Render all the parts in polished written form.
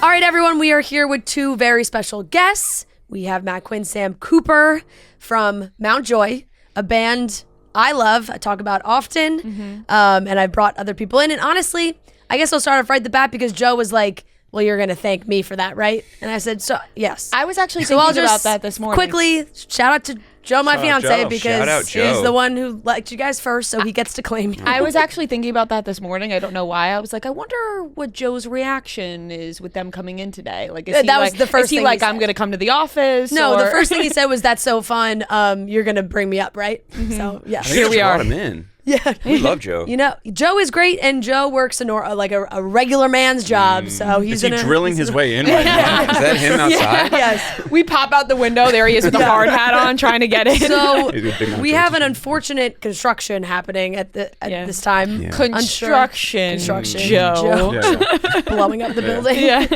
All right, everyone, we are here with two very special guests. We have Matt Quinn, Sam Cooper from Mount Joy, a band I love, I talk about often, and I've brought other people in. And honestly, I guess I'll start off right at the bat because Joe was like, well, you're going to thank me for that, right? And I said, so yes. I was actually thinking about that this morning. Quickly, shout out to Joe, my fiance, because Joe. he's the one who liked you guys first, so he gets to claim you. I was actually thinking about that this morning. I don't know why. I was like, I wonder what Joe's reaction is with them coming in today. Like, is he that like, was the first is he thing like, he I'm said. going to come to the office? No, or... the first thing he said was, that's so fun. You're going to bring me up, right? So, yeah. Here we are. Brought him in. Yeah. We love Joe. You know, Joe is great, and Joe works a regular man's job, so he's Is he drilling his way in right now? Is that him outside? Yes. We pop out the window. There he is with a hard hat on, trying to get in. So He's a big we have an unfortunate construction happening at this time. Yeah. Construction. Joe. Yeah. Blowing up the building. Yeah.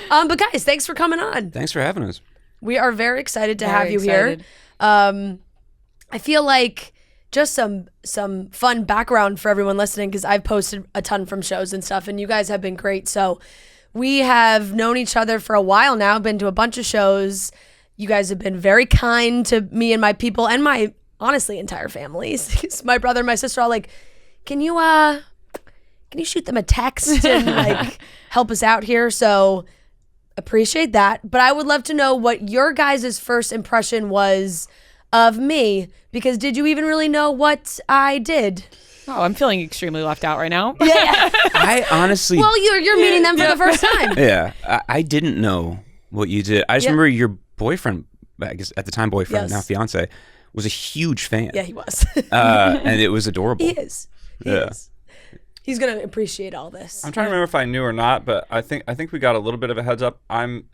But guys, thanks for coming on. Thanks for having us. We are very excited to Very have you excited. here. I feel like just some fun background for everyone listening, because I've posted a ton from shows and stuff, and you guys have been great. So we have known each other for a while now, been to a bunch of shows. You guys have been very kind to me and my people and my, honestly, entire families. My brother and my sister are all like, can you shoot them a text and like help us out here? So appreciate that. But I would love to know what your guys' first impression was of me, because did you even really know what I did? Oh, I'm feeling extremely left out right now. Yeah. I honestly, Well, you're meeting them for the first time. yeah, I didn't know what you did. I just Yeah. remember your boyfriend, I guess at the time boyfriend, Yes. now fiance, was a huge fan. Yeah, he was. And it was adorable. He is. He Yeah. is. He's gonna appreciate all this. I'm trying to remember if I knew or not, but I think we got a little bit of a heads up. I'm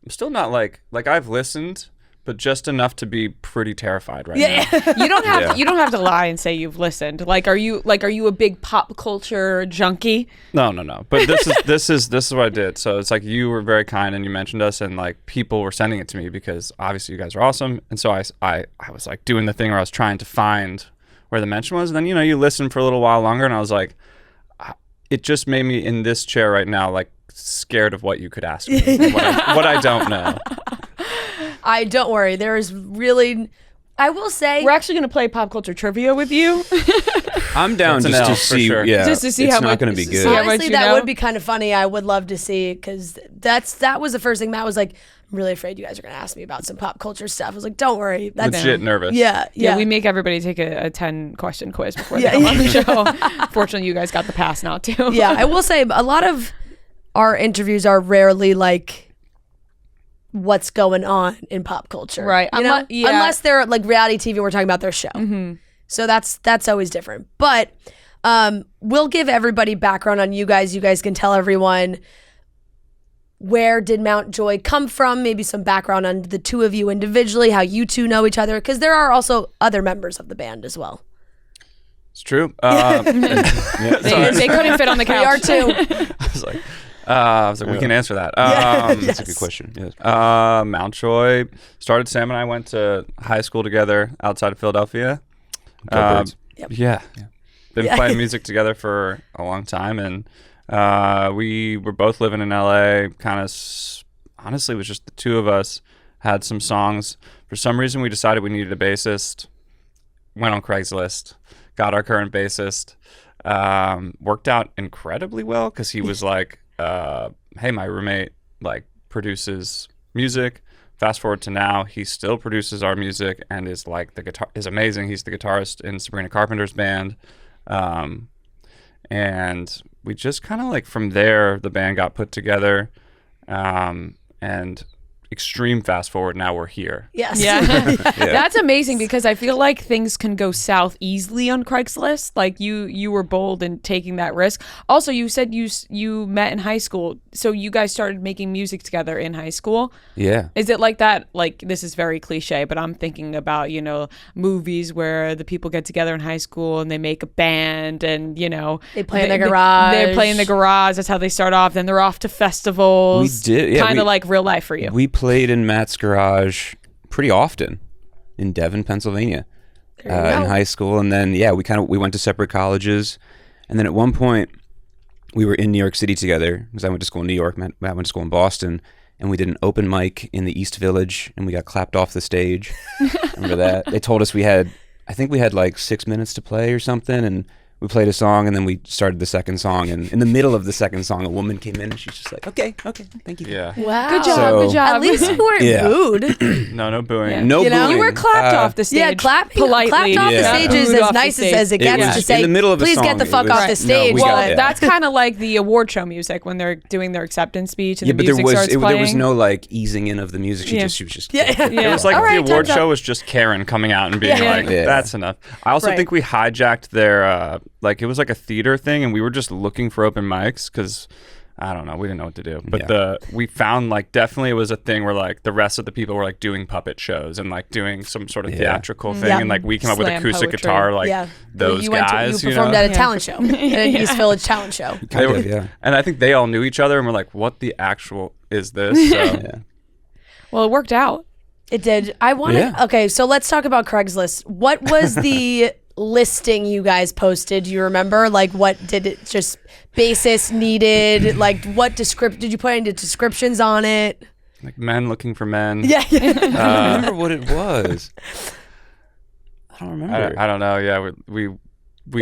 still not like I've listened, but just enough to be pretty terrified right now. You don't have Yeah. you don't have to lie and say you've listened. Like, are you a big pop culture junkie? No. But this is what I did. So it's like you were very kind and you mentioned us, and like people were sending it to me because obviously you guys are awesome. And so I was like doing the thing where I was trying to find where the mention was. And then you listen for a little while longer, and I was like, it just made me in this chair right now like scared of what you could ask me, what I don't know. Don't worry. There is really, I will say, We're actually going to play pop culture trivia with you. I'm down That's an just to L, for see. sure. Yeah, Just to see it's how not much- going to be see good. how much honestly, you that know? would be kind of funny. I would love to see, because that was the first thing Matt was like, I'm really afraid you guys are gonna ask me about some pop culture stuff. I was like, don't worry. That's Legit nervous. Yeah. Yeah, we make everybody take a 10-question quiz before they Yeah. come on the show. Fortunately, you guys got the pass not to. Yeah, I will say a lot of our interviews are rarely like what's going on in pop culture, Right. You know? Yeah. Unless they're like reality TV, we're talking about their show. So that's always different. But we'll give everybody background on you guys. You guys can tell everyone, where did Mount Joy come from? Maybe some background on the two of you individually, how you two know each other, because there are also other members of the band as well. It's true. They couldn't fit on the We are couch. too. I was like, we can answer that. That's a good question. Yes. Mount Joy started. Sam and I went to high school together outside of Philadelphia. Go Birds. Yeah. Been playing music together for a long time, and we were both living in LA. Kind of, honestly, it was just the two of us. Had some songs. For some reason, we decided we needed a bassist. Went on Craigslist, got our current bassist. Worked out incredibly well because he was like, hey, my roommate like produces music. Fast forward to now, he still produces our music and is like is amazing. He's the guitarist in Sabrina Carpenter's band. And we just kind of like from there, the band got put together, and extreme fast forward, now we're here. Yes. Yeah. That's amazing, because I feel like things can go south easily on Craigslist. Like you were bold in taking that risk. Also, you said you met in high school, so you guys started making music together in high school. Yeah. Is it like that? Like, this is very cliche, but I'm thinking about, movies where the people get together in high school and they make a band, and they play in the garage. They play in the garage. That's how they start off. Then they're off to festivals. We did, yeah, Kind of like real life for you. We played in Matt's garage pretty often in Devon, Pennsylvania, in high school, and then we went to separate colleges, and then at one point we were in New York City together because I went to school in New York. Matt went to school in Boston, and we did an open mic in the East Village, and we got clapped off the stage. Remember that? They told us I think we had like 6 minutes to play or something, and we played a song, and then we started the second song, and in the middle of the second song, a woman came in, and she's just like, okay, thank you. Yeah. Wow. Good job. So- Good job. At least you weren't Yeah. booed. No booing. Yeah. No You know? booing. You were clapped off the stage. Yeah, clapped off politely. the Yeah. stage is Booed as off the nice stage. as it It gets was to say, in the middle of a please get song. the It fuck was- off the No, stage. we Well, got- yeah. that's kind of like the award show music when they're doing their acceptance speech and Yeah, the but there music starts playing. there was no like easing in of the music. She Yeah. was just Yeah. It was like All right, the award time's up. show was just Karen coming out and being Yeah. like, Yeah. that's enough. I also Right. think we hijacked their, like, it was like a theater thing, and we were just looking for open mics because, I don't know, we didn't know what to do. But we found, like, definitely it was a thing where, like, the rest of the people were, like, doing puppet shows and, like, doing some sort of theatrical thing. Yeah. And, like, we came up with Slam acoustic poetry. guitar, like, Yeah. those you guys, you you performed know? at a talent show, an East Village talent show. kind of, yeah. And I think they all knew each other and were like, what the actual is this? So, Yeah. Well, it worked out. It did. I want to. Yeah. Okay, so let's talk about Craigslist. What was the listing you guys posted? Do you remember? Like, what did it just basis needed? Like, what did you put any descriptions on it? like, men looking for men. Yeah. I don't remember what it was. I don't remember. I don't know. Yeah, we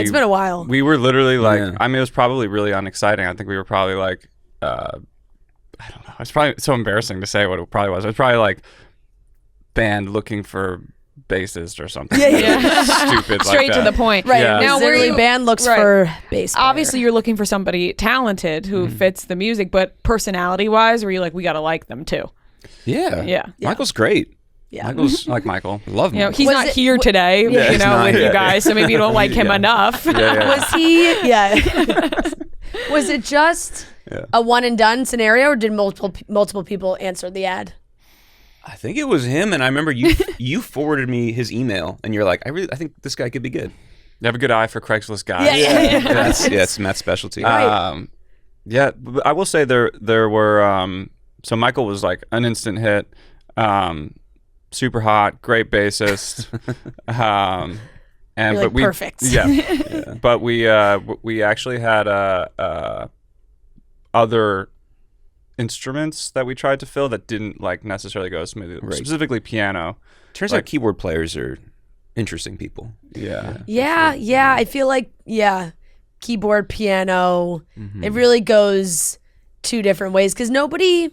It's been a while. We were literally like, Yeah. I mean, it was probably really unexciting. I think we were probably like, I don't know. It's probably so embarrassing to say what it probably was. It was probably like band looking for bassist or something. Yeah. Stupid. Straight like to that. the point. Right. Yeah. Now, Now, were literally, you- band looks right. for bass player. Obviously, you're looking for somebody talented who fits the music, but personality-wise, were you like, we got to like them too? Yeah. Yeah. Michael's great. Yeah. Michael's I like Michael. love him. You know, he's Was not it- here today, Yeah, you he's know, not with here. you guys, so maybe you don't like him Yeah. enough. Yeah. Was he? Yeah. Was it just a one and done scenario, or did multiple people answer the ad? I think it was him, and I remember you forwarded me his email, and you're like, I think this guy could be good. You have a good eye for Craigslist guys. Yeah. That's Matt's specialty. Yeah, but I will say there were so Michael was like an instant hit, super hot, great bassist, and You're but like, we perfect. yeah. But we actually had other instruments that we tried to fill that didn't like necessarily go smoothly, Right. specifically piano. Turns like- out keyboard players are interesting people. Yeah. Yeah. I feel like keyboard, piano. It really goes two different ways because nobody.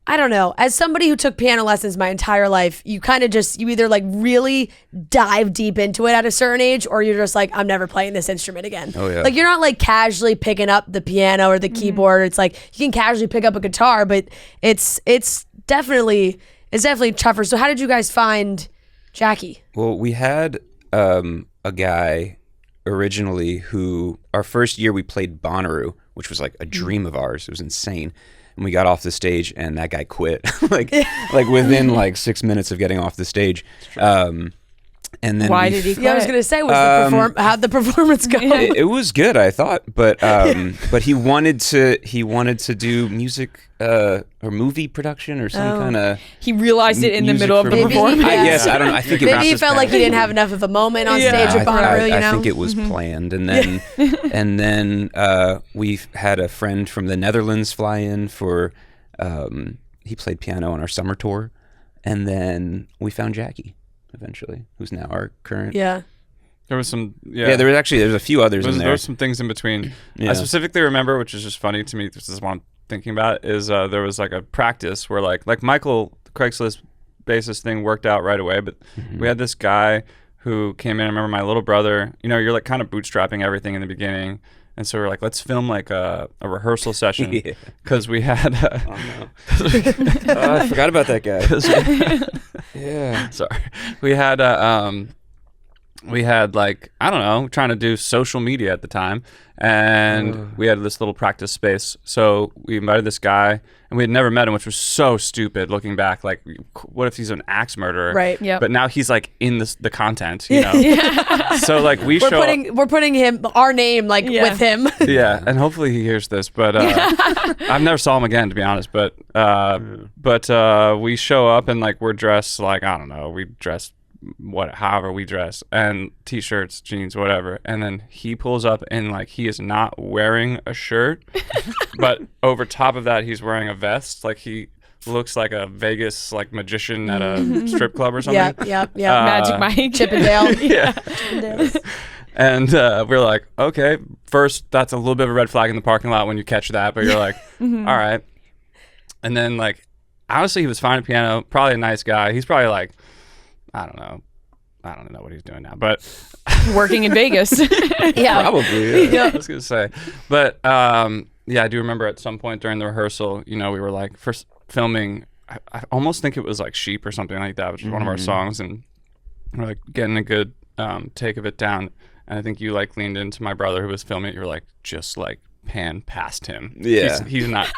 I don't know. As somebody who took piano lessons my entire life, you kind of you either like really dive deep into it at a certain age, or you're just like, I'm never playing this instrument again. Oh, yeah. Like you're not like casually picking up the piano or the keyboard. It's like you can casually pick up a guitar, but it's definitely tougher. So how did you guys find Jackie? Well, we had a guy originally who our first year we played Bonnaroo, which was like a dream of ours. It was insane. And we got off the stage and that guy quit like within like 6 minutes of getting off the stage. And then Why did he quit? Yeah, I was gonna say, how'd the performance go? it was good, I thought, but he wanted to do music or movie production or some kind of. He realized it in the music middle of for the movie. performance. Yeah. I guess I don't know. I think Maybe he was felt like he didn't have enough of a moment on stage at Bonnaroo. You know, I think it was planned, and then we had a friend from the Netherlands fly in for. He played piano on our summer tour, and then we found Jackie eventually, who's now our current. Yeah. There was some There's a few others in there there. was some things in between. Yeah. I specifically remember, which is just funny to me, this is what I'm thinking about, is there was like a practice where like Michael, the Craigslist bassist thing worked out right away, but we had this guy who came in. I remember my little brother, you know, you're like kind of bootstrapping everything in the beginning. And so we're like, let's film like a rehearsal session because we had. I forgot about that guy. Yeah. Sorry, we had like, I don't know, trying to do social media at the time, and we had this little practice space. So we invited this guy, and we had never met him, which was so stupid looking back. Like, what if he's an axe murderer? Right. Yep. But now he's like in the content, you know. So like we're We're putting our name with him. yeah, and hopefully he hears this. But I've never saw him again, to be honest. But we show up and like we're dressed like, I don't know, we dressed however we dress, and t-shirts, jeans, whatever. And then he pulls up and like he is not wearing a shirt, but over top of that he's wearing a vest. Like he looks like a Vegas like magician at a strip club or something. Yeah. Magic Mike. Chippendale. Yeah. Chippendales. And we're like, okay, first that's a little bit of a red flag in the parking lot when you catch that, but you're like, all right. And then like, honestly, he was fine at piano, probably a nice guy. He's probably like, I don't know what he's doing now, but Working in Vegas. Yeah. Probably. Yeah. I was gonna say, but yeah, I do remember at some point during the rehearsal, we were like first filming. I almost think it was like Sheep or something like that, which is one of our songs, and we're like getting a good take of it down. And I think you like leaned into my brother who was filming it. You're like, just like pan past him. Yeah. He's not.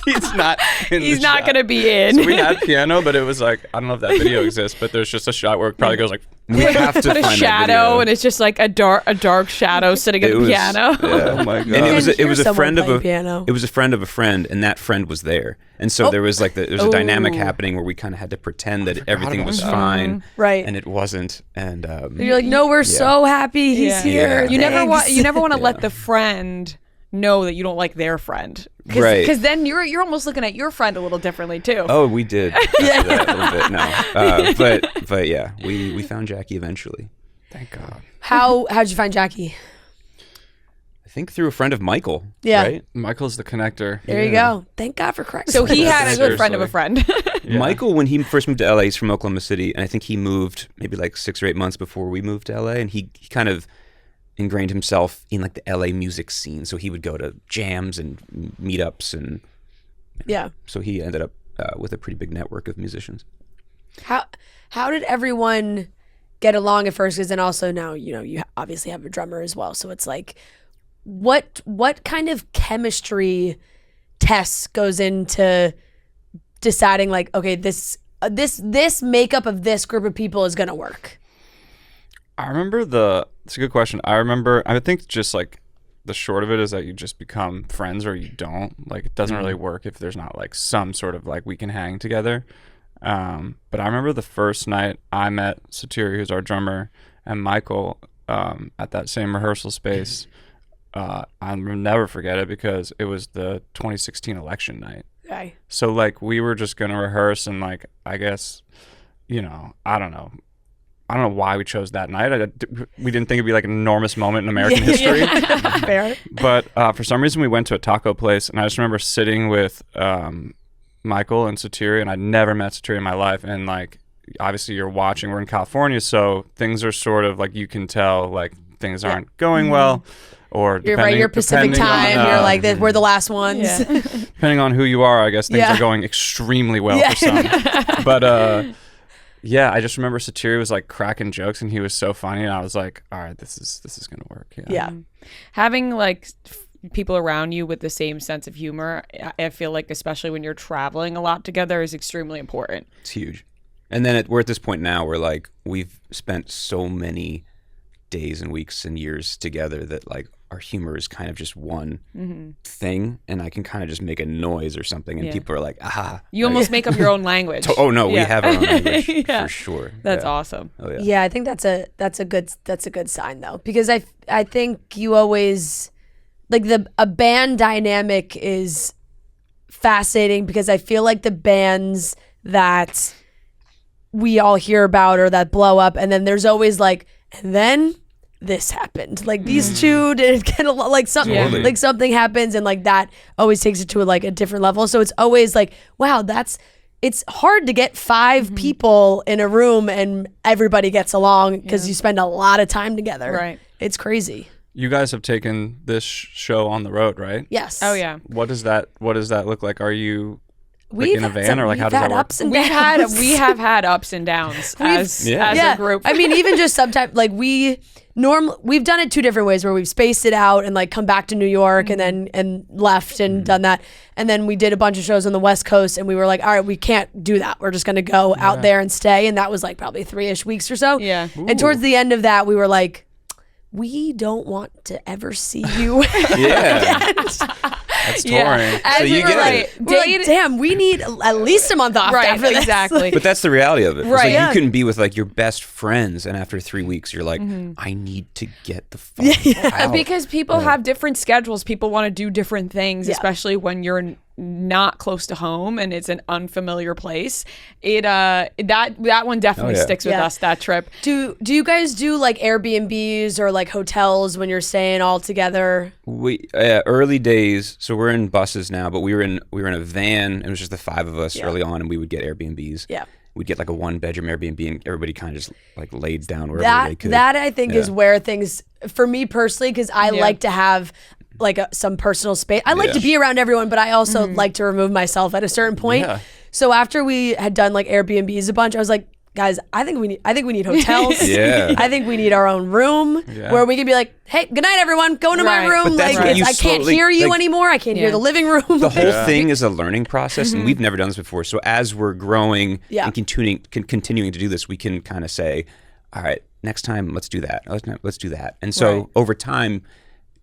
He's not. He's not going to be in. So we had piano, but it was like, I don't know if that video exists, but there's just a shot where it probably goes like. We have to Put a find shadow, that video. and it's just like a dark shadow sitting at It the was- piano. Yeah. Oh my god. And it was Hear a someone friend of play a piano. it was a friend of a friend, and that friend was there, and so there was like there's a dynamic happening where we kind of had to pretend that everything was fine, Right. and it wasn't, and You're like, no, we're so happy he's here. Yeah. You never want. Thanks. You never want to let the friend know that you don't like their friend, Right. Because then you're almost looking at your friend a little differently too. oh, we did that a little bit, no, but yeah, we found Jackie eventually. Thank God. How'd you find Jackie? I think through a friend of Michael. Yeah. Right? Michael's the connector. There you go. Thank God for Craigslist. So he had a good friend of a Seriously. friend. Yeah. Michael, when he first moved to LA, he's from Oklahoma City, and I think he moved maybe like 6 or 8 months before we moved to LA, and he kind of ingrained himself in like the LA music scene. So he would go to jams and meetups, and Yeah. so he ended up with a pretty big network of musicians. How did everyone get along at first? Because then also now you obviously have a drummer as well. So it's like, what kind of chemistry tests goes into deciding like, okay, this makeup of this group of people is gonna work? I remember it's a good question. I think just like the short of it is that you just become friends or you don't. Like it doesn't really work if there's not like some sort of like we can hang together. But I remember the first night I met Satiri, who's our drummer, and Michael at that same rehearsal space. I'll never forget it because it was the 2016 election night. Okay. So like we were just gonna rehearse, and like I guess, I don't know why we chose that night. We didn't think it'd be like an enormous moment in American history. Fair. But for some reason we went to a taco place, and I just remember sitting with Michael and Satiri, and I'd never met Satiri in my life. And like obviously you're watching, we're in California, so things are sort of like you can tell like things aren't going well. Or You're right. You're Pacific time. You're like we're the last ones. Yeah. depending on who you are, I guess things are going extremely well for some. But yeah, I just remember Satiri was like cracking jokes, and he was so funny, and I was like, all right, this is gonna work. Yeah. Having like people around you with the same sense of humor, I feel like especially when you're traveling a lot together, is extremely important. It's huge. And then we're at this point now where like we've spent so many days and weeks and years together that like our humor is kind of just one thing, and I can kind of just make a noise or something, and people are like, aha. You almost make up your own language. Oh no, we Yeah. have our own language Yeah. for sure. That's Yeah. awesome. Oh yeah. Yeah, I think that's a good sign though, because I think you always like a band dynamic is fascinating, because I feel like the bands that we all hear about or that blow up, and then there's always like, and then this happened, like these two did kind of like something Totally. like something happens, and like that always takes it to a different level. So it's always like, wow, it's hard to get 5 people in a room and everybody gets along, because you spend a lot of time together. Right. It's crazy. You guys have taken this show on the road, right? Yes. Oh yeah. What does that look like? Are you We've in a had van, some- or like how we've does had that work? ups and We downs. have had ups and downs as Yeah. a group. I mean, even just sometimes like we've done it 2 different ways, where we've spaced it out and like come back to New York and then left and done that. And then we did a bunch of shows on the West Coast, and we were like, all right, we can't do that. We're just going to go out there and stay. And that was like probably 3-ish weeks or so. Yeah. And towards the end of that, we were like, we don't want to ever see you. Yeah. That's touring. As So we you were get like, it. We're like, damn, we need at least a month off Right, after this. exactly. But that's the reality of it. It's Right. like Yeah. you can be with like your best friends, and after 3 weeks, you're like, I need to get the fuck out. Because people have different schedules. People want to do different things, Yeah. especially when you're not close to home and it's an unfamiliar place. That one definitely Oh, yeah. sticks with Yeah. us, that trip. Do you guys do like Airbnbs or like hotels when you're staying all together? We early days, so we're in buses now, but we were in a van. It was just the 5 of us early on, and we would get Airbnbs. Yeah. We'd get like a 1-bedroom Airbnb, and everybody kind of just like laid down wherever they could. That I think is Yeah. where things, for me personally, because I like to have like some personal space. I like to be around everyone, but I also like to remove myself at a certain point. Yeah. So after we had done like Airbnbs a bunch, I was like, guys, I think we need hotels. Yeah. I think we need our own room where we can be like, hey, good night, everyone. Go into my Right. room. But that's Like, what you I can't slowly- hear you like- anymore. I can't hear the living room. The whole thing is a learning process, and we've never done this before. So as we're growing and continuing to do this, we can kind of say, all right, next time, let's do that. Let's do that. And so Right. over time,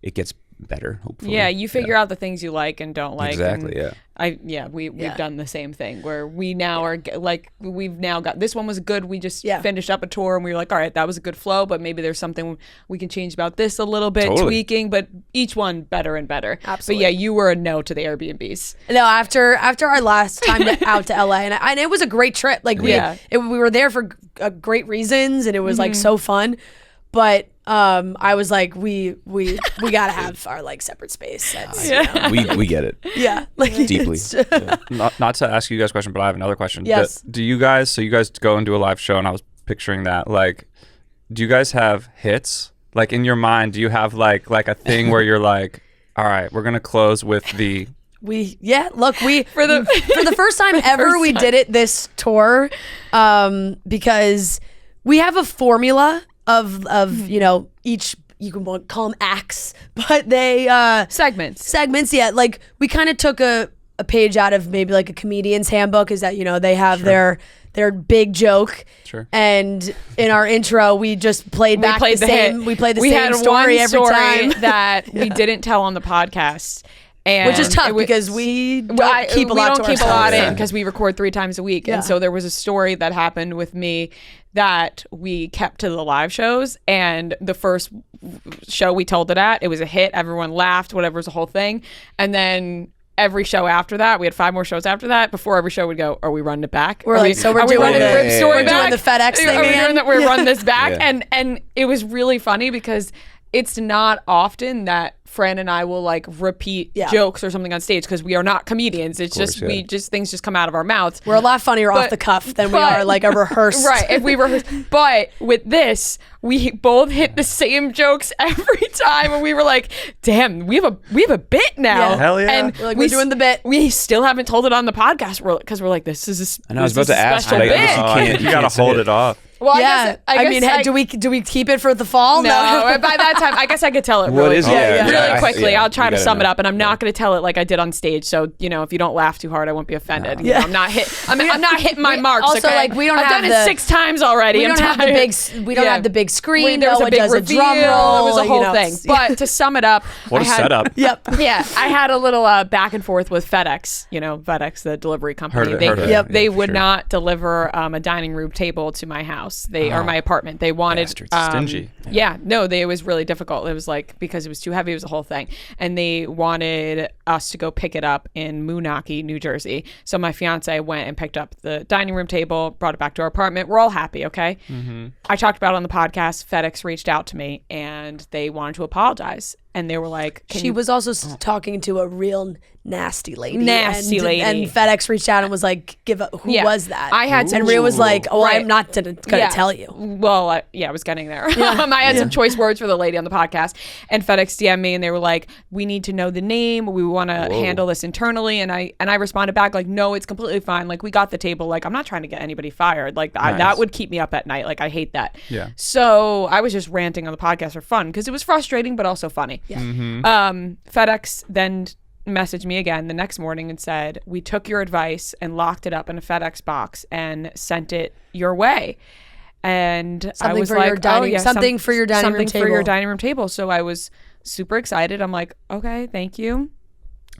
it gets better, hopefully. Yeah, you figure out the things you like and don't like. Exactly, and we've done the same thing where we now are like, we've now got, this one was good. We just finished up a tour and we were like, all right, that was a good flow, but maybe there's something we can change about this a little bit, tweaking, but each one better and better. Absolutely. But yeah, you were a no to the Airbnbs. No, after our last time out to LA, and it was a great trip. Like we were there for great reasons, and it was like so fun. But I was like, we gotta have our like separate space. That's, we get it like deeply. Not to ask you guys a question, but I have another question. Yes. Do you guys? So you guys go and do a live show, and I was picturing that. Like, do you guys have hits? Like in your mind, do you have like a thing where you're like, all right, we're gonna close with the. Look, for the first time ever, we did it this tour, because we have a formula of each, you can call them acts, but they segments. Yeah, like we kind of took a page out of maybe like a comedian's handbook, is that they have their big joke. Sure. And in our intro, we just played the same. We played the same story every time that we didn't tell on the podcast. And which is tough because we don't keep a lot in because we record 3 times a week. And so there was a story that happened with me that we kept to the live shows, and the first show we told it at, it was a hit. Everyone laughed, whatever, was the whole thing. And then every show after that, we had 5 more shows after that. Before every show, we'd go, "Are we running it back? We're doing the Rip story back? We're doing the FedEx thing again? We're running this back." And it was really funny because it's not often that Fran and I will like repeat jokes or something on stage because we are not comedians. It's things just come out of our mouths. We're a lot funnier off the cuff than we are like a rehearsed. Right. If we rehearse, but with this, we both hit the same jokes every time, and we were like, "Damn, we have a bit now." Yeah. Hell yeah! And we're doing the bit. We still haven't told it on the podcast because we're like, "This is a." And I was about to ask, special like, bit. you You gotta hold it off. Well, Yeah, I guess do we keep it for the fall? No, by that time, I guess I could tell it What really, is it? Yeah, really yeah. quickly. I'll try You to gotta sum it know. up, and I'm not going to tell it like I did on stage. So if you don't laugh too hard, I won't be offended. You know, I'm not hitting my marks. Also, okay? like, we don't I've have done the- it 6 times already. We I'm don't have the tired. big. We don't have the big screen. There was no a big one does reveal. a drum roll. It was a whole you know, thing. But to sum it up, What a setup. Yep. Yeah, I had a little back and forth with FedEx. FedEx, the delivery company. Heard of it. Yep. They Yeah, for would sure. not deliver a dining room table to my house. Or my apartment. They wanted Bastards. Stingy. it was really difficult. It was like because it was too heavy. It was the whole thing, and they wanted us to go pick it up in Moonachie, New Jersey. So my fiance went and picked up the dining room table, brought it back to our apartment. We're all happy, okay? Mm-hmm. I talked about it on the podcast. FedEx reached out to me and they wanted to apologize, and they were like, She was also talking to a real nasty lady. Nasty lady. And FedEx reached out and was like, who was that? I had And Rhea was like, Right. I'm not going to tell you. Well, I was getting there. I had some choice words for the lady on the podcast, and FedEx DM'd me, and they were like, "We need to know the name. We want to handle this internally." And I responded back like, "No, it's completely fine. Like, we got the table. Like, I'm not trying to get anybody fired. Like, that would keep me up at night. Like, I hate that." Yeah. So I was just ranting on the podcast for fun because it was frustrating, but also funny. Yeah. FedEx then messaged me again the next morning and said, "We took your advice and locked it up in a FedEx box and sent it your way." And I Something was for like, your dining- something for your dining room something for your table. dining room table. So I was super excited. I'm like, okay, thank you.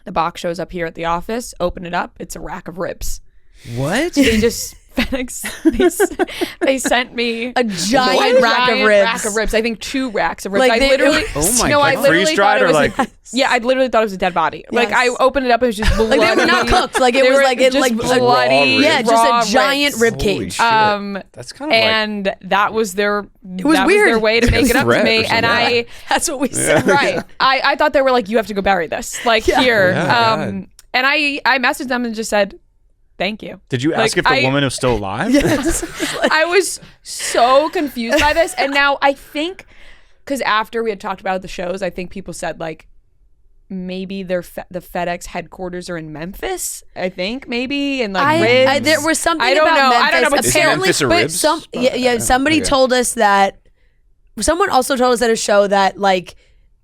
The box shows up here at the office. Open it up. It's a rack of ribs. What? They just they sent me A giant rack of ribs. Rack of ribs. I think 2 racks of ribs. Like I literally. Oh my no, I God. literally thought Freeze-dried it or was like- yeah. I literally thought it was a dead body. Like I Yes. opened it up. It was just bloody. Like they were not cooked. Like it They was were like it just like bloody. yeah, raw just a giant ribs. rib Holy cage. shit. That's kind of and that was their. It was that weird. Was their way to make it up to threat me, or and something. That's what we said. right. I thought they were like, you have to go bury this. Like here. Yeah, God. And I messaged them and just said, thank you. Did you ask Like, if the woman was still alive? I was so confused by this. And now I think, because after we had talked about the shows, I think people said like, maybe the FedEx headquarters are in Memphis. I think maybe and like ribs. there was something I don't about know. Memphis. I don't know. But Is Apparently, Memphis a but ribs? somebody Okay. told us that. Someone also told us at a show that like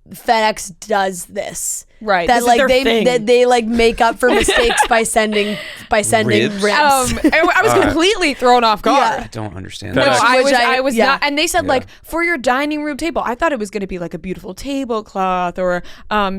FedEx does this. Right. That This is like their they thing. that they like make up for mistakes by sending ribs. Ribs? I was completely thrown off guard. I don't understand No, that. Which I was yeah. not. And they said like for your dining room table, I thought it was going to be like a beautiful tablecloth or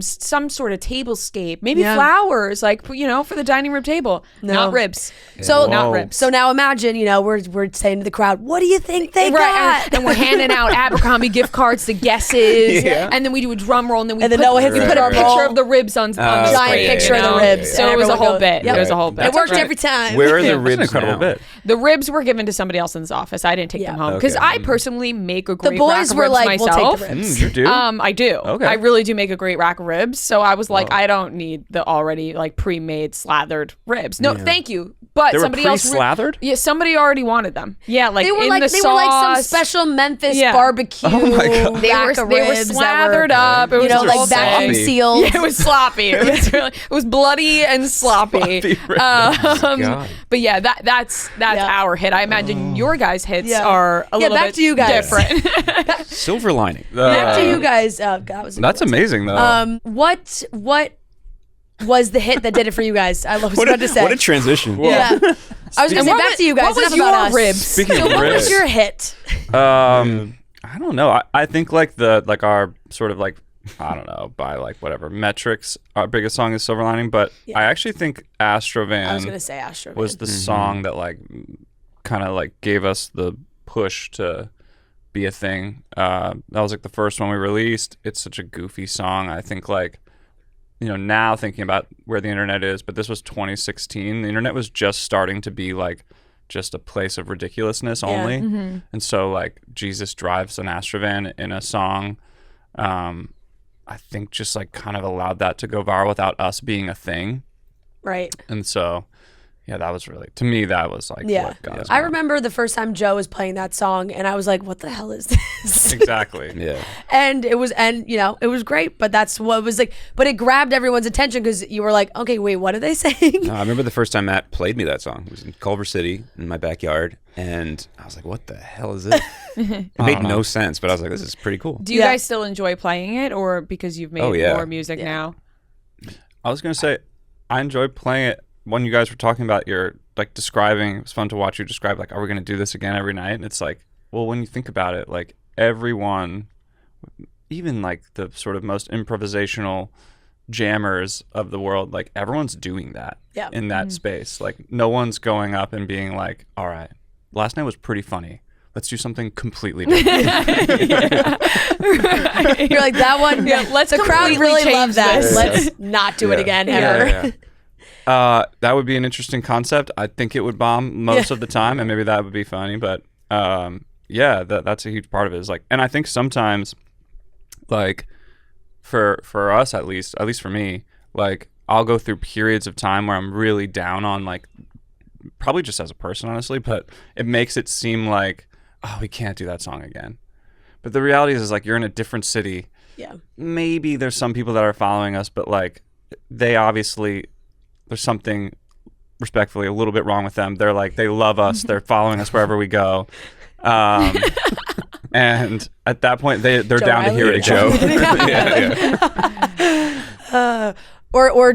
some sort of tablescape, maybe Yeah. flowers, like for the dining room table. No. Not ribs. So Not ribs. So now imagine, we're saying to the crowd, what do you think they Right, got? and then we're handing out Abercrombie gift cards to guesses, and then we do a drum roll, and then we And then put, Noah hits we the put a drum picture roll. of the ribs on the Giant screen, picture of the ribs. So and it was a everyone whole goes, bit. Yep. It was a whole bit. It worked Right. every time. Where are the That's an ribs incredible now? bit. The ribs were given to somebody else in this office. I didn't take them home because Okay. I personally make a great The rack boys of were ribs like, myself. we'll take the ribs. You do? I do. Okay. I really do make a great rack of ribs. So I was like, I don't need the already like pre-made slathered ribs. No, thank you. But They were somebody else pre-slathered? Yeah, somebody already wanted them. Yeah, like They were in like the they were like some sauce. special Memphis Yeah. barbecue. Oh my God. They were rack of they were ribs that slathered up. It was You know, a like whole vacuum thing. sealed. Yeah, it was sloppy. It was really, it was bloody and sloppy. Sloppy ribs. God. But yeah, that's our hit. I imagine your guys' hits Yeah. are a little back bit to you guys. different. Silver lining. Back to you guys. Oh, God, that was a That's good one. amazing, though. What was the hit that did it for you guys? I was about to say. What a transition. Yeah. I was gonna say what back was- to you guys. what was enough about your us. ribs? Speaking So of what ribs, was your hit? I don't know. I think like our sort of like I don't know by like whatever metrics. Our biggest song is Silver Lining, but I actually think Astrovan I was gonna say Astro. was the song that like kind of like gave us the push to be a thing. That was like the first one we released. It's such a goofy song. I think like now thinking about where the internet is, but this was 2016. The internet was just starting to be like just a place of ridiculousness only. And so like Jesus drives an Astrovan in a song, I think just like kind of allowed that to go viral without us being a thing. Right. And so yeah, that was really, to me, that was like Yeah. what got us I going. remember the first time Joe was playing that song, and I was like, "What the hell is this?" Exactly. Yeah. And it was great, but that's what it was like. But it grabbed everyone's attention because you were like, "Okay, wait, what are they saying?" No, I remember the first time Matt played me that song. It was in Culver City in my backyard, and I was like, "What the hell is this?" It made no sense, but I was like, "This is pretty cool." Do you Yeah. guys still enjoy playing it, or because you've made Oh, yeah. more music now? I was going to say, I enjoyed playing it when you guys were talking about your, like, describing, it was fun to watch you describe, like, are we going to do this again every night? And it's like, well, when you think about it, like, everyone, even, like, the sort of most improvisational jammers of the world, like, everyone's doing that in that space. Like, no one's going up and being like, all right, last night was pretty funny. Let's do something completely different. You're like that one. Yeah, let's the crowd completely really change loved that. this. Let's not do it Yeah. again Yeah, ever. yeah, yeah. That would be an interesting concept. I think it would bomb most of the time, and maybe that would be funny. But yeah, that's a huge part of it. Is like, and I think sometimes, like, for us at least for me, like, I'll go through periods of time where I'm really down on, like, probably just as a person, honestly, but it makes it seem like, oh, we can't do that song again. But the reality is like, you're in a different city. Yeah. Maybe there's some people that are following us, but like, they obviously, there's something respectfully a little bit wrong with them. They're like, they love us. They're following us wherever we go. And at that point, they're down to hear Riley? a joke. Or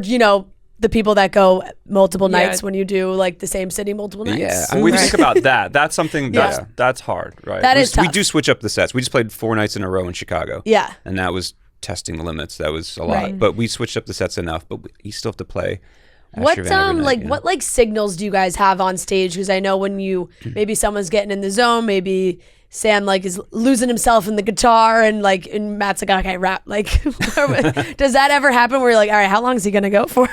the people that go multiple Yeah. nights when you do like the same city multiple nights. Yeah, When we think about that, that's something that's Yeah. that's hard, right? That is We tough. do switch up the sets. We just played 4 nights in a row in Chicago. Yeah. And that was testing the limits. That was a lot. Right. But we switched up the sets enough. But you still have to play. What Asher Van every night, like you know? what like signals do you guys have on stage? Because I know when you maybe someone's getting in the zone, maybe Sam like is losing himself in the guitar, and Matt's like, okay, rap. Like, does that ever happen where you're like, all right, how long is he gonna go for?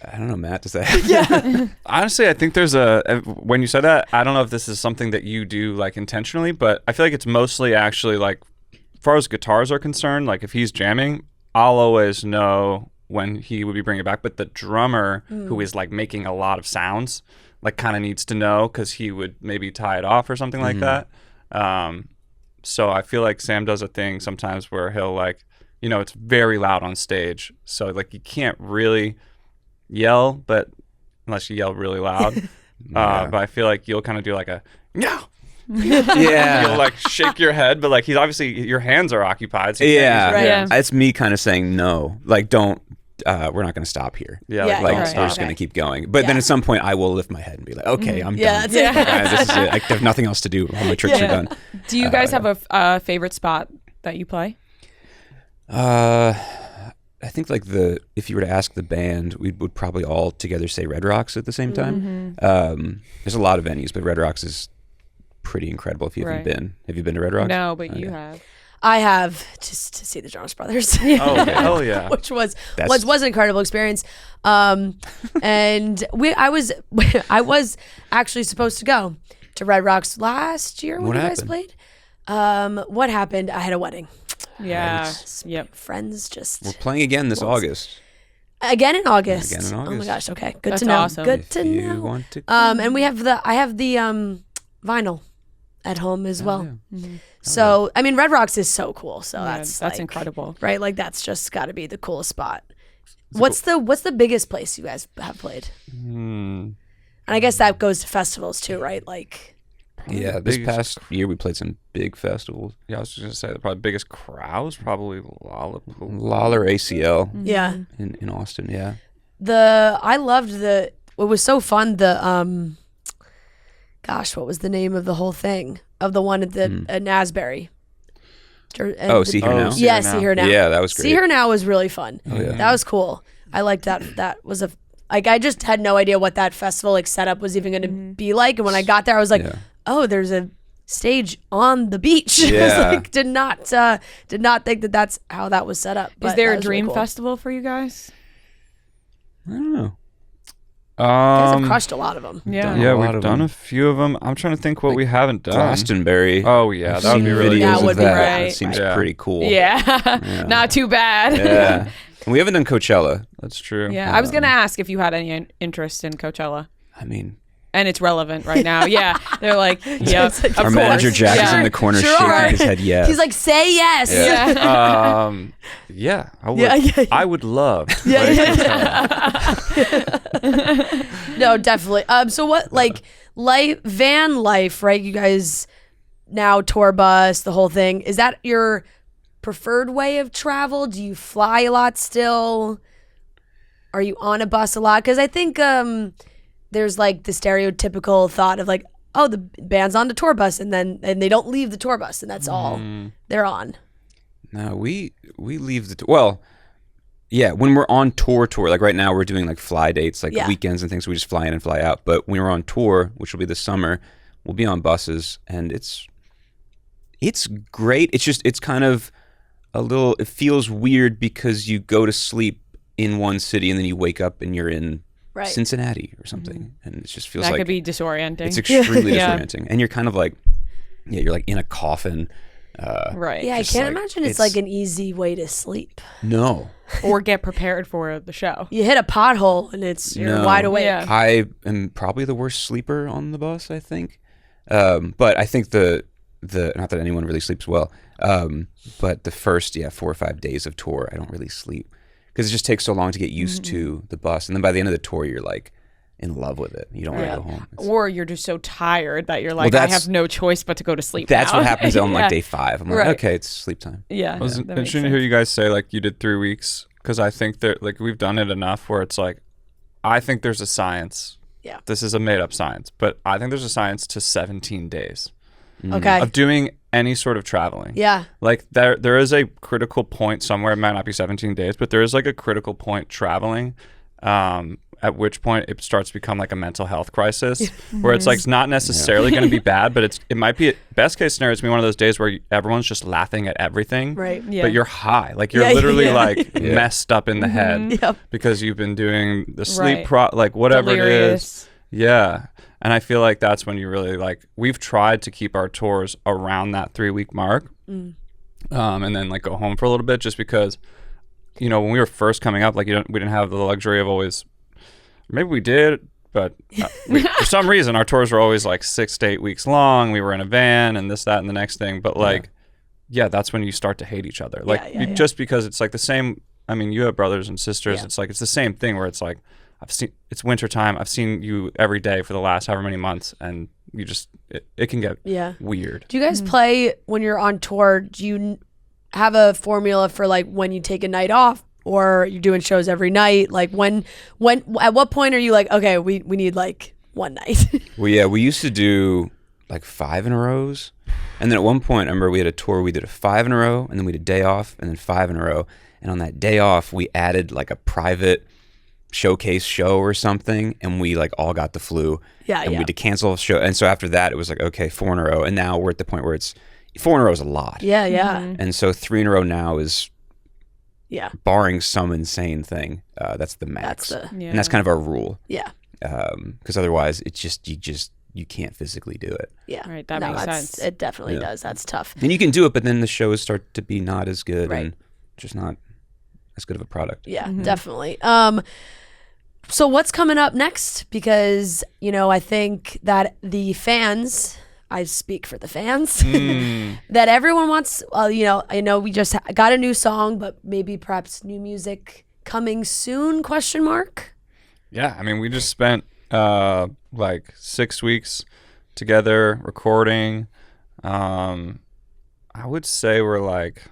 I don't know, Matt. Does that? Honestly, I think there's when you said that, I don't know if this is something that you do like intentionally, but I feel like it's mostly actually like, as far as guitars are concerned, like if he's jamming, I'll always know when he would be bringing it back. But the drummer who is like making a lot of sounds, like kind of needs to know, because he would maybe tie it off or something like that. So I feel like Sam does a thing sometimes where he'll like, it's very loud on stage. So like you can't really yell, but unless you yell really loud. But I feel like you'll kind of do like a no. Yeah. You'll like shake your head, but like he's obviously, your hands are occupied. So Yeah. Right. Yeah. It's me kind of saying no. Like, don't. We're not going to stop here. Yeah. Yeah, Like, right, we're just okay. going to keep going. But then Yeah. at some point, I will lift my head and be like, okay, I'm Yeah, done. that's it. This is it. Like, there's nothing else to do. All my tricks are done. Do you guys have a favorite spot that you play? I think like if you were to ask the band, we would probably all together say Red Rocks at the same time. There's a lot of venues, but Red Rocks is pretty incredible if you haven't Right. been. Have you been to Red Rocks? No, but you Okay. have. I have just to see the Jonas Brothers. Oh, okay. Hell yeah. Which was That's- an incredible experience. And I was actually supposed to go to Red Rocks last year when What you guys happened? played. What happened? I had a wedding. Yeah. Yep. Friends just We're playing again this August. again in August. Again in Oh my August. gosh. Okay. Good That's to know. awesome. Good If to you know. want to. And I have the vinyl at home as well. yeah. So I mean, Red Rocks is so cool. So Yeah, that's that's like, incredible. right? Like that's just got to be the coolest spot. What's the biggest place you guys have played? And I guess that goes to festivals too, right? Like, Yeah, this biggest- past year we played some big festivals. Yeah, I was just gonna say the probably biggest crowd was probably Lollapalooza. Lawler ACL yeah, in Austin. Yeah. I loved it was so fun. Gosh, what was the name of the whole thing of the one at the at Nasbury? See Here Now. Yeah, See Her Now. Yeah, that was great. See Her Now was really fun. yeah. That was cool. I liked that. That was I just had no idea what that festival like setup was even going to be like. And when I got there, I was like, Yeah. oh, there's a stage on the beach. I Yeah. was like, did not think that that's how that was set up. Is But there that a was really dream cool. festival for you guys? I don't know. You guys have crushed a lot of them. Yeah. Yeah, A lot we've of done them. a few of them. I'm trying to think what we haven't done. Glastonbury. Oh yeah, I've that would seen be really videos That of would be that. right. It seems Yeah. pretty cool. Yeah. Not too bad. Yeah. And we haven't done Coachella. That's true. Yeah, I was gonna ask if you had any interest in Coachella, I mean, and it's relevant right now. Yeah, they're like, yeah, It's like, our Of manager course. Jack is Yeah. in the corner Sure. shaking his head. Yes. He's like, say yes. Yeah. Yeah, I would. Yeah. I would love. to Yeah, play yeah, Coachella. No, definitely. So what, like, van life, right? You guys now tour bus, the whole thing. Is that your preferred way of travel? Do you fly a lot still? Are you on a bus a lot? Because I think there's like the stereotypical thought of like, oh, the band's on the tour bus and they don't leave the tour bus and that's all they're on. No, we leave the yeah, when we're on tour, like right now we're doing like fly dates, like Yeah. weekends and things. We just fly in and fly out. But when we're on tour, which will be this summer, we'll be on buses, and it's great. It's kind of it feels weird because you go to sleep in one city and then you wake up and you're in Right. Cincinnati or something, and it just feels That like could be disorienting. it's extremely Yeah. disorienting, and you're kind of like, yeah, you're like in a coffin. Right. Yeah, I Just can't like, imagine it's like an easy way to sleep. No. Or get prepared for the show. You hit a pothole and you're No. wide awake. Yeah. I am probably the worst sleeper on the bus, I think. But I think the not that anyone really sleeps well, but the first 4 or 5 days of tour, I don't really sleep because it just takes so long to get used to the bus, and then by the end of the tour, you're like in love with it. You don't want to go home. Or you're just so tired that you're like, I that's- have no choice but to go to sleep. That's now. what happens on Yeah. like day 5. I'm like, Right. okay, it's sleep time. Yeah. It was that makes interesting to hear sense. you guys say like you did 3 weeks, because I think that like we've done it enough where it's like, I think there's a science. Yeah. This is a made up science, but I think there's a science to 17 days Okay. of doing any sort of traveling. Yeah. Like there is a critical point somewhere. It might not be 17 days, but there is like a critical point traveling, at which point it starts to become like a mental health crisis, where it's like it's not necessarily going to be bad, but it might be best case scenario. It's gonna be one of those days where everyone's just laughing at everything, Right. Yeah. but you're high, like you're literally like Yeah. messed up in the head Yep. because you've been doing the sleep Right. like whatever it is. Delirious. Yeah. And I feel like that's when you really like, we've tried to keep our tours around that 3-week mark, and then like go home for a little bit, just because, you know, when we were first coming up, like we didn't have the luxury of always, maybe we did, but for some reason our tours were always like 6 to 8 weeks long. We were in a van and this, that, and the next thing. But like, yeah, that's when you start to hate each other. Like just because it's like the same, I mean, you have brothers and sisters. Yeah. It's like, it's the same thing where it's like, it's winter time. I've seen you every day for the last however many months, and you just it can get weird. Do you guys play when you're on tour? Do you have a formula for like when you take a night off, or you're doing shows every night? Like when at what point are you like, okay, we need like one night? Well, yeah, we used to do like 5 in a rows, and then at one point, I remember we had a tour. We did a 5 in a row, and then we did a day off, and then 5 in a row. And on that day off, we added like a private showcase show or something, and we like all got the flu. We had to cancel a show, and so after that, it was like, okay, 4 in a row, and now we're at the point where it's 4 in a row is a lot. Yeah. And so 3 in a row now is, Yeah. barring some insane thing, that's the max. And that's kind of our rule. Yeah. Because otherwise, it's just you can't physically do it. Yeah. Right, that makes sense. It definitely does. That's tough. And you can do it, but then the shows start to be not as good, Right. and just not as good of a product. Yeah, definitely. So what's coming up next? Because, you know, I think that the fans, I speak for the fans, that everyone wants, you know, I know we just got a new song, but maybe perhaps new music coming soon, ? Yeah, I mean, we just spent like 6 weeks together recording. I would say we're like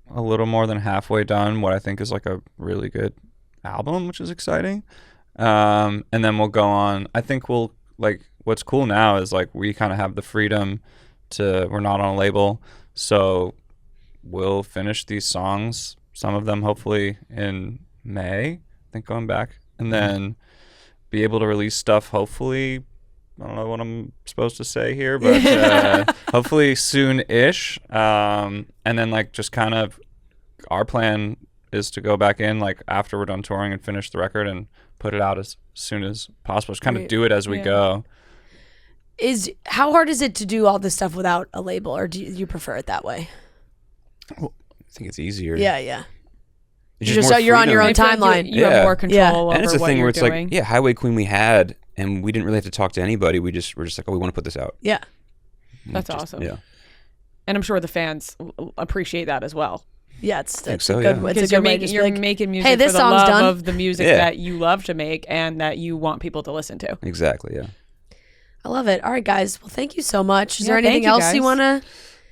a little more than halfway done what I think is like a really good album, which is exciting. And then we'll go on. I think we'll like, what's cool now is like we kind of have the freedom to, we're not on a label, so we'll finish these songs, some of them hopefully in May, I think, going back, and then be able to release stuff hopefully, I don't know what I'm supposed to say here, but hopefully soon-ish. And then like just kind of our plan is to go back in like after we're done touring and finish the record and put it out as soon as possible. Just kind of do it as we go. How hard is it to do all this stuff without a label, or do you prefer it that way? Well, I think it's easier. Yeah. It's just more You're on your own I feel like timeline. You have more control over And it's a what thing you're where it's doing. like, Highway Queen we had, and we didn't really have to talk to anybody. We're just like, oh, we want to put this out. Yeah. That's awesome. Yeah. And I'm sure the fans appreciate that as well. Yeah, it's so, a yeah. good way. Because It's a good way to just be you're like, making music hey, this for the song's love done. of the music Yeah. that you love to make and that you want people to listen to. Exactly, yeah. I love it. All right, guys. Well, thank you so much. Is Yeah, there thank anything you, else you guys. want to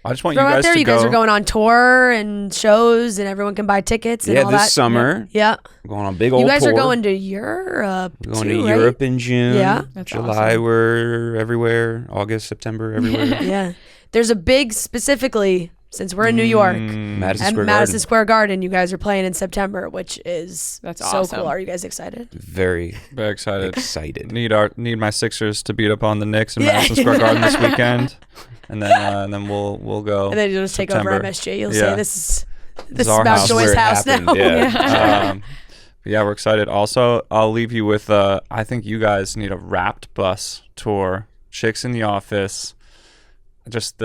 I just want you throw out guys there? to You go. guys are going on tour and shows, and everyone can buy tickets and all that. This summer, Yeah. we're going on a big old You guys tour. are going to Europe. We're going too, to right? Europe in June. Yeah. That's July, awesome. we're everywhere. August, September, everywhere. Yeah. There's a big, specifically, since we're in New York, Madison at Square Madison Garden. Square Garden, you guys are playing in September, which is That's so awesome. cool. Are you guys excited? Very Very excited. excited. Need my Sixers to beat up on the Knicks in Madison Square Garden this weekend, and then we'll go. And then you'll just take September. over MSG. You'll Yeah. say this is our Mount house. Joy's Where it house happened, now. yeah. Yeah, we're excited. Also, I'll leave you with I think you guys need a Wrapped bus tour. Chicks in the Office. Just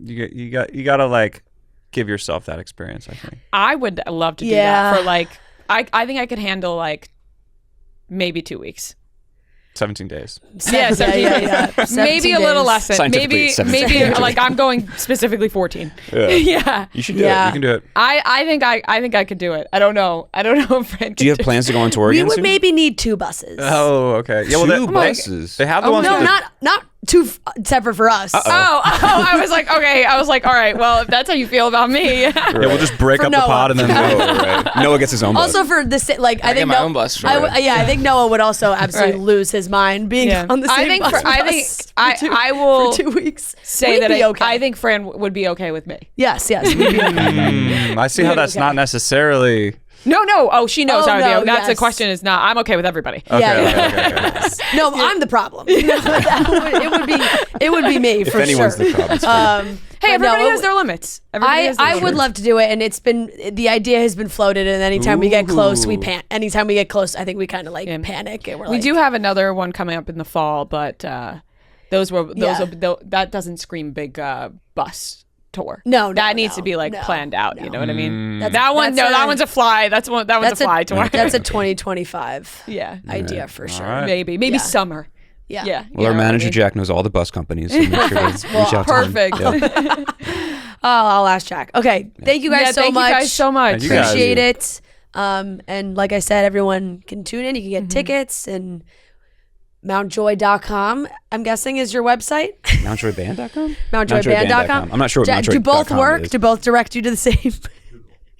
you gotta like give yourself that experience, I think. I would love to do Yeah. that for like, I think I could handle like maybe 2 weeks. 17 days. Yeah, 17 yeah. Maybe a little less. Scientifically, Maybe 17 maybe days. like I'm going specifically 14. Yeah. Yeah. You should do Yeah. it. You can do it. I think I could do it. I don't know if Fred Do you have could plans to go on tour We again would soon? maybe need 2 buses. Oh, okay. Yeah, well, Two they, buses. they have the Oh, ones. No, that- not separate for us. I was like, okay. I was like, all right. Well, if that's how you feel about me, Yeah, we'll just break For up the Noah. pod and then Right. Noah gets his own bus. Also for the like, I get think my own bus. I think Noah would also absolutely Right. lose his mind being on the same bus. I will for 2 weeks. say We'd that be okay. I think Fran would be okay with me. Yes, we'd be okay. I see how that's not necessarily. No. Oh, she knows Oh, how to no, be. That's the yes. question. Is not. I'm okay with everybody. Okay, Yeah. okay. No, I'm the problem. it would be me if for anyone's sure. the problem, it's fine. Hey, But no, everybody it has their limits. Everybody has their I would limits. love to do it, and the idea has been floated. And anytime we get close, we panic. Anytime we get close, I think we kind of panic, and we're We like, do have another one coming up in the fall, but that doesn't scream big bus tour. No, that needs to be no, planned out. You know what I mean? That's- That one, that's that one's a fly. That one's a fly tour. That's a 2025 yeah, idea for sure. right. maybe Yeah. summer. Yeah. Yeah. Well, our manager Jack knows all the bus companies, so make sure we reach out to him. Perfect. Yeah. Oh, I'll ask Jack. Okay, thank you guys Yeah, so thank much. you guys so much. Thank you guys. Appreciate it. And like I said, everyone can tune in. You can get tickets and mountjoy.com, I'm guessing, is your website. MountJoyBand.com? Mountjoyband.com. I'm not sure what Do both mountjoy.com work? is. Do both direct you to the same?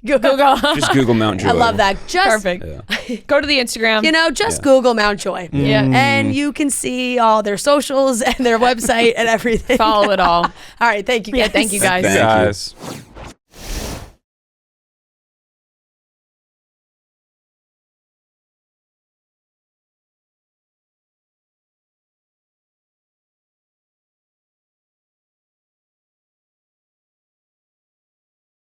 Google. Just Google Mount Joy. I love that. Just Perfect. Go to the Instagram. just Google Mount Joy. Yeah. And you can see all their socials and their website and everything. Follow it all. All right, thank you guys. Yeah, thank you guys. Thank you. Guys.